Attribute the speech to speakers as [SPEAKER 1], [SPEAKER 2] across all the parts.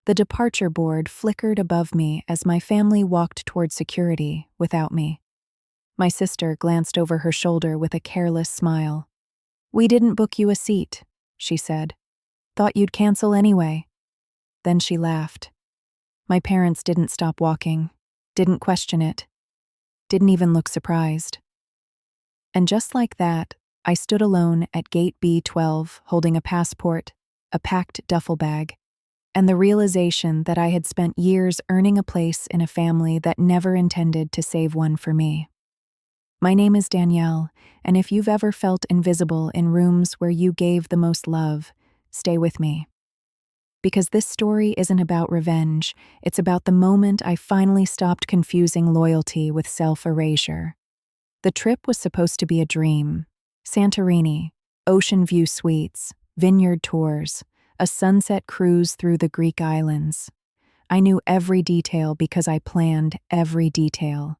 [SPEAKER 1] The departure board flickered above me as my family walked toward security without me. My sister glanced over her shoulder with a careless smile. "We didn't book you a seat," she said. "Thought you'd cancel anyway." Then she laughed. My parents didn't stop walking, didn't question it, didn't even look surprised. And just like that, I stood alone at gate B12 holding a passport, a packed duffel bag, and the realization that I had spent years earning a place in a family that never intended to save one for me. My name is Danielle, and if you've ever felt invisible in rooms where you gave the most love, stay with me. Because this story isn't about revenge, it's about the moment I finally stopped confusing loyalty with self-erasure. The trip was supposed to be a dream. Santorini, ocean view suites, vineyard tours, a sunset cruise through the Greek islands. I knew every detail because I planned every detail.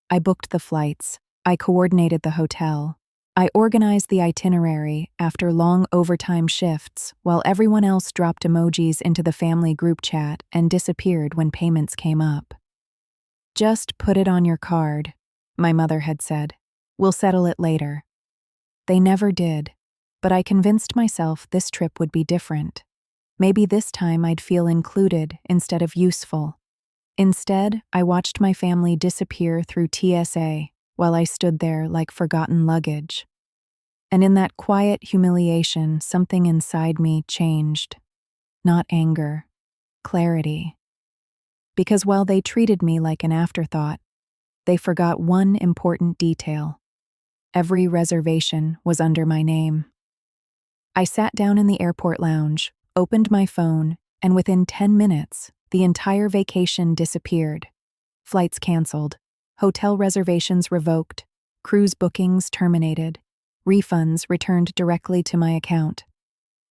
[SPEAKER 1] I booked the flights. I coordinated the hotel. I organized the itinerary after long overtime shifts while everyone else dropped emojis into the family group chat and disappeared when payments came up. "Just put it on your card," my mother had said. "We'll settle it later." They never did, but I convinced myself this trip would be different. Maybe this time I'd feel included instead of useful. Instead, I watched my family disappear through TSA while I stood there like forgotten luggage. And in that quiet humiliation, something inside me changed. Not anger, clarity. Because while they treated me like an afterthought, they forgot one important detail. Every reservation was under my name. I sat down in the airport lounge, opened my phone, and within 10 minutes, the entire vacation disappeared. Flights canceled, hotel reservations revoked, cruise bookings terminated, refunds returned directly to my account.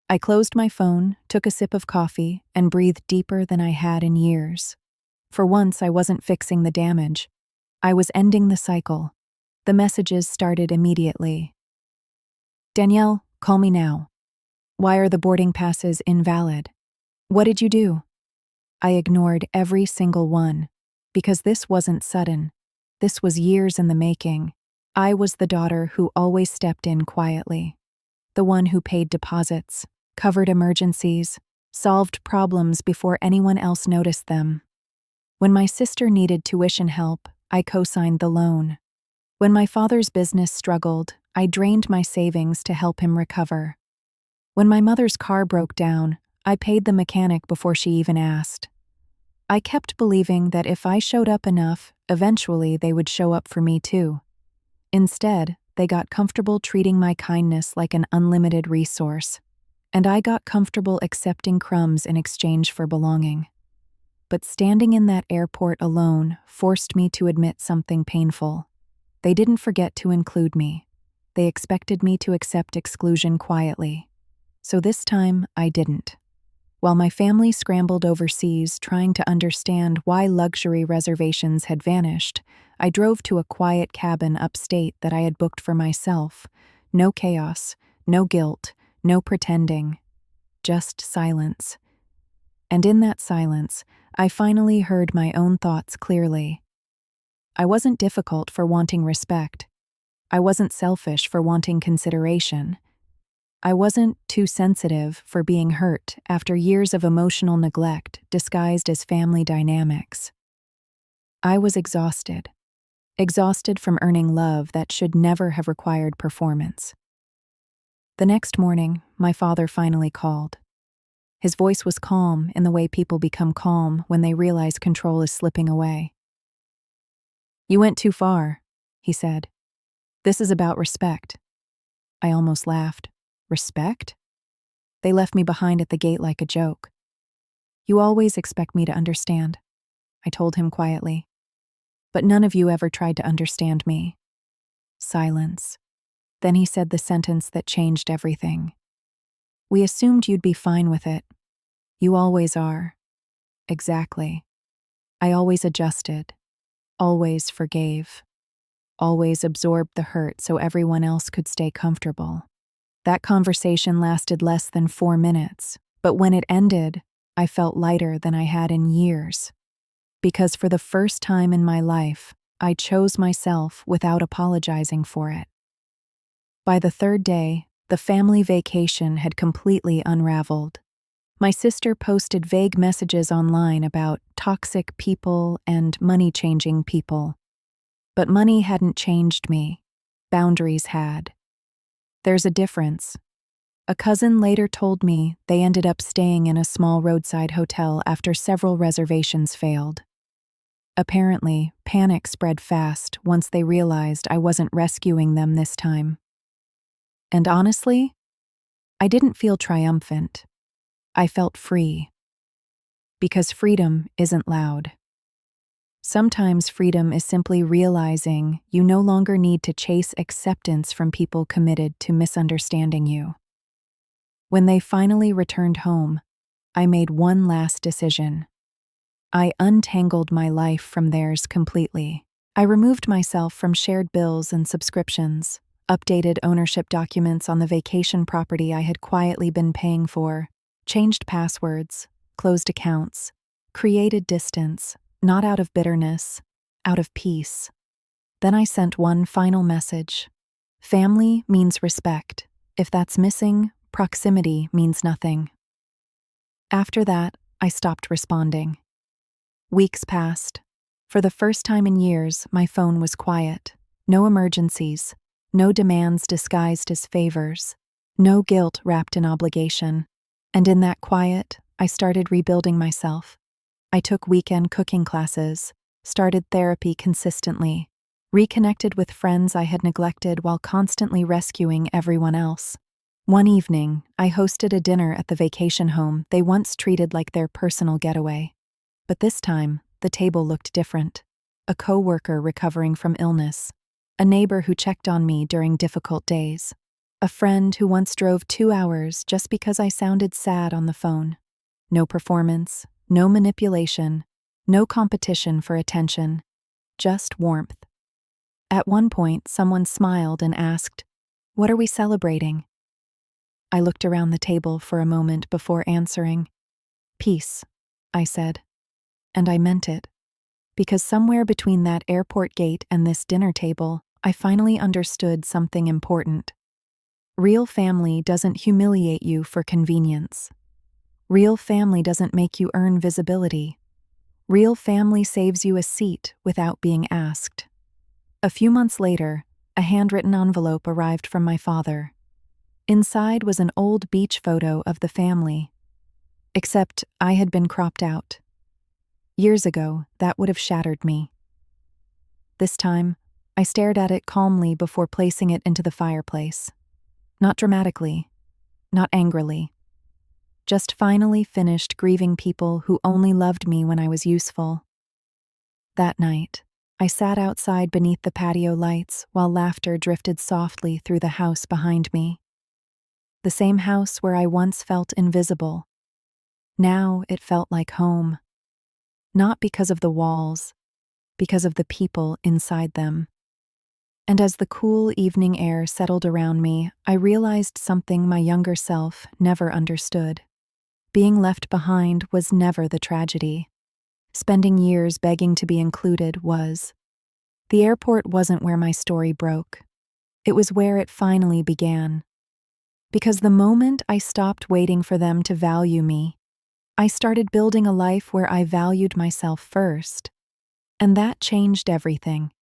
[SPEAKER 1] I closed my phone, took a sip of coffee, and breathed deeper than I had in years. For once, I wasn't fixing the damage. I was ending the cycle. The messages started immediately. "Danielle, call me now. Why are the boarding passes invalid? What did you do?" I ignored every single one, because this wasn't sudden. This was years in the making. I was the daughter who always stepped in quietly. The one who paid deposits, covered emergencies, solved problems before anyone else noticed them. When my sister needed tuition help, I co-signed the loan. When my father's business struggled, I drained my savings to help him recover. When my mother's car broke down, I paid the mechanic before she even asked. I kept believing that if I showed up enough, eventually they would show up for me too. Instead, they got comfortable treating my kindness like an unlimited resource, and I got comfortable accepting crumbs in exchange for belonging. But standing in that airport alone forced me to admit something painful. They didn't forget to include me. They expected me to accept exclusion quietly. So this time, I didn't. While my family scrambled overseas trying to understand why luxury reservations had vanished, I drove to a quiet cabin upstate that I had booked for myself. No chaos, no guilt, no pretending. Just silence. And in that silence, I finally heard my own thoughts clearly. I wasn't difficult for wanting respect. I wasn't selfish for wanting consideration. I wasn't too sensitive for being hurt after years of emotional neglect disguised as family dynamics. I was exhausted. Exhausted from earning love that should never have required performance. The next morning, my father finally called. His voice was calm in the way people become calm when they realize control is slipping away. "You went too far," he said. "This is about respect." I almost laughed. Respect? They left me behind at the gate like a joke. "You always expect me to understand," I told him quietly. "But none of you ever tried to understand me." Silence. Then he said the sentence that changed everything. "We assumed you'd be fine with it. You always are." Exactly. I always adjusted, always forgave, always absorbed the hurt so everyone else could stay comfortable. That conversation lasted less than 4 minutes, but when it ended, I felt lighter than I had in years. Because for the first time in my life, I chose myself without apologizing for it. By the third day, the family vacation had completely unraveled. My sister posted vague messages online about toxic people and money-changing people. But money hadn't changed me. Boundaries had. There's a difference. A cousin later told me they ended up staying in a small roadside hotel after several reservations failed. Apparently, panic spread fast once they realized I wasn't rescuing them this time. And honestly, I didn't feel triumphant. I felt free. Because freedom isn't loud. Sometimes freedom is simply realizing you no longer need to chase acceptance from people committed to misunderstanding you. When they finally returned home, I made one last decision. I untangled my life from theirs completely. I removed myself from shared bills and subscriptions, updated ownership documents on the vacation property I had quietly been paying for, changed passwords, closed accounts, created distance, not out of bitterness, out of peace. Then I sent one final message. Family means respect. If that's missing, proximity means nothing. After that, I stopped responding. Weeks passed. For the first time in years, my phone was quiet. No emergencies, no demands disguised as favors, no guilt wrapped in obligation. And in that quiet, I started rebuilding myself. I took weekend cooking classes, started therapy consistently, reconnected with friends I had neglected while constantly rescuing everyone else. One evening, I hosted a dinner at the vacation home they once treated like their personal getaway. But this time, the table looked different. A coworker recovering from illness, a neighbor who checked on me during difficult days, a friend who once drove 2 hours just because I sounded sad on the phone. No performance, no manipulation, no competition for attention, just warmth. At one point, someone smiled and asked, "What are we celebrating?" I looked around the table for a moment before answering. "Peace," I said. And I meant it. Because somewhere between that airport gate and this dinner table, I finally understood something important. Real family doesn't humiliate you for convenience. Real family doesn't make you earn visibility. Real family saves you a seat without being asked. A few months later, a handwritten envelope arrived from my father. Inside was an old beach photo of the family. Except I had been cropped out. Years ago, that would have shattered me. This time, I stared at it calmly before placing it into the fireplace. Not dramatically, not angrily. Just finally finished grieving people who only loved me when I was useful. That night, I sat outside beneath the patio lights while laughter drifted softly through the house behind me. The same house where I once felt invisible. Now it felt like home. Not because of the walls, because of the people inside them. And as the cool evening air settled around me, I realized something my younger self never understood. Being left behind was never the tragedy. Spending years begging to be included was. The airport wasn't where my story broke. It was where it finally began. Because the moment I stopped waiting for them to value me, I started building a life where I valued myself first. And that changed everything.